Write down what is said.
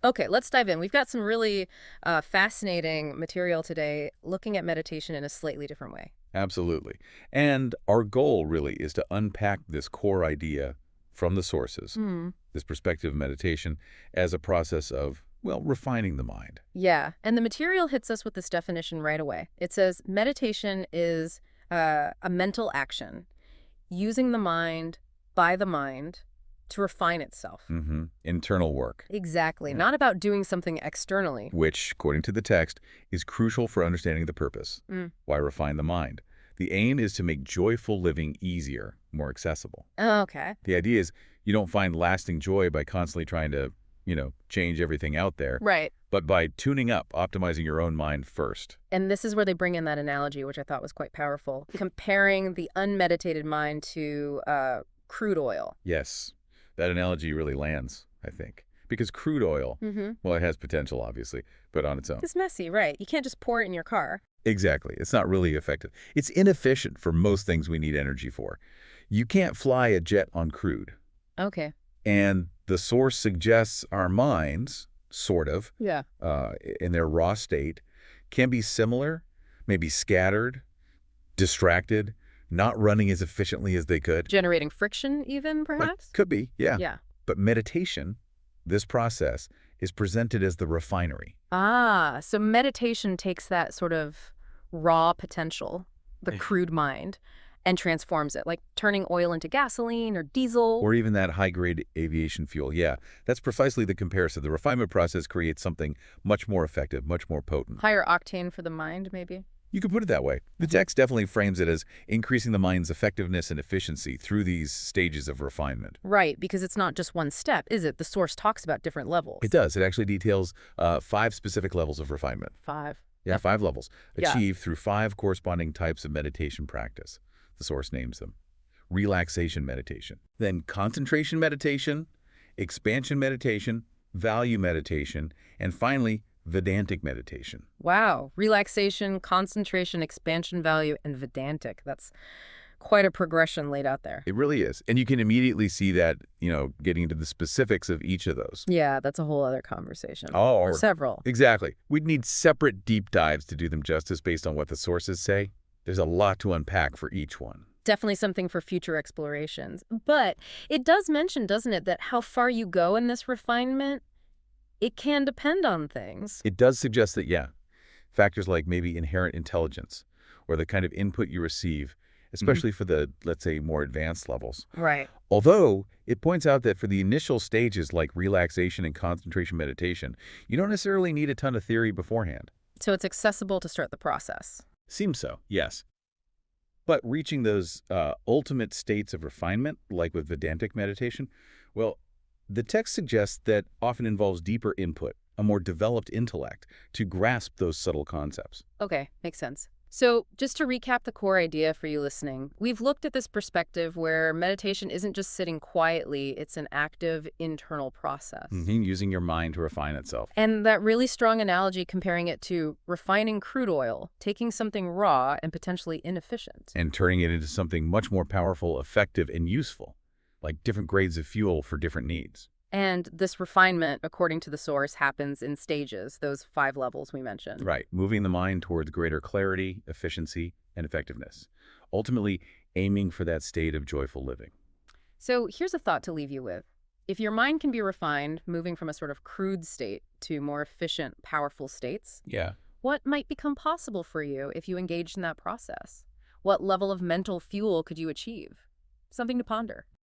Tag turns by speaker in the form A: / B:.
A: Okay, let's dive in. We've got some really fascinating material today looking at meditation in a slightly different way.
B: Absolutely. And our goal really is to unpack this core idea from the sources,
A: Hmm.
B: this perspective of meditation, as a process of, well, refining the mind.
A: Yeah, and the material hits us with this definition right away. It says meditation is a mental action using the mind by the mind to refine itself.
B: Internal work,
A: Exactly. Not about doing something externally.
B: which, according to the text, is crucial for understanding the purpose.
A: Mm.
B: Why refine the mind? The aim is to make joyful living easier, more accessible.
A: Okay.
B: The idea is you don't find lasting joy by constantly trying to, change everything out there,
A: Right.
B: but by tuning up, optimizing your own mind first.
A: And this is where they bring in that analogy, which I thought was quite powerful, comparing the unmeditated mind to crude oil.
B: Yes, that analogy really lands, I think. Because crude oil, well, it has potential, obviously, but on its own.
A: It's messy, right? You can't just pour it in your car.
B: Exactly. It's not really effective. It's inefficient for most things we need energy for. You can't fly a jet on crude.
A: Okay.
B: And the source suggests our minds, sort of,
A: Yeah.
B: in their raw state, can be similar, maybe scattered, distracted, not running as efficiently as they could.
A: Generating friction even,
B: Like,
A: perhaps?
B: could be, yeah.
A: Yeah.
B: But meditation, this process, is presented as the refinery.
A: Ah, so meditation takes that sort of raw potential, the
B: Eh.
A: crude mind, and transforms it, like turning oil into gasoline or diesel.
B: Or even that high-grade aviation fuel. Yeah, that's precisely the comparison. The refinement process creates something much more effective, much more potent.
A: Higher octane for the mind, maybe?
B: You could put it that way. The text definitely frames it as increasing the mind's effectiveness and efficiency through these stages of refinement.
A: Right, because it's not just one step, is it? The source talks about different levels.
B: It does. It actually details 5 specific levels of refinement.
A: 5.
B: Yeah, 5 levels,
A: Yeah.
B: achieved through 5 corresponding types of meditation practice. The source names them. Relaxation meditation, then concentration meditation, expansion meditation, value meditation, and finally, Vedantic meditation.
A: Wow. Relaxation, concentration, expansion value, and Vedantic. That's quite a progression laid out there.
B: It really is. And you can immediately see that, getting into the specifics of each of those.
A: Yeah, that's a whole other conversation.
B: Oh,
A: Or several.
B: exactly. We'd need separate deep dives to do them justice based on what the sources say. There's a lot to unpack for each one.
A: Definitely something for future explorations. But it does mention, doesn't it, that how far you go in this refinement, it can depend on things.
B: It does suggest that, yeah, factors like maybe inherent intelligence or the kind of input you receive, especially for the, let's say, more advanced levels.
A: Right.
B: Although it points out that for the initial stages like relaxation and concentration meditation, you don't necessarily need a ton of theory beforehand.
A: So it's accessible to start the process.
B: Seems so, yes. But reaching those ultimate states of refinement, like with Vedantic meditation, well, the text suggests that often involves deeper input, a more developed intellect, to grasp those subtle concepts.
A: Okay, makes sense. So just to recap the core idea for you listening, we've looked at this perspective where meditation isn't just sitting quietly, it's an active internal process.
B: Using your mind to refine itself.
A: And that really strong analogy comparing it to refining crude oil, taking something raw and potentially inefficient.
B: And turning it into something much more powerful, effective, and useful, like different grades of fuel for different needs.
A: And this refinement, according to the source, happens in stages, those 5 levels we mentioned.
B: Right, moving the mind towards greater clarity, efficiency, and effectiveness, ultimately aiming for that state of joyful living.
A: So here's a thought to leave you with. If your mind can be refined, moving from a sort of crude state to more efficient, powerful states,
B: Yeah.
A: what might become possible for you if you engaged in that process? What level of mental fuel could you achieve? Something to ponder.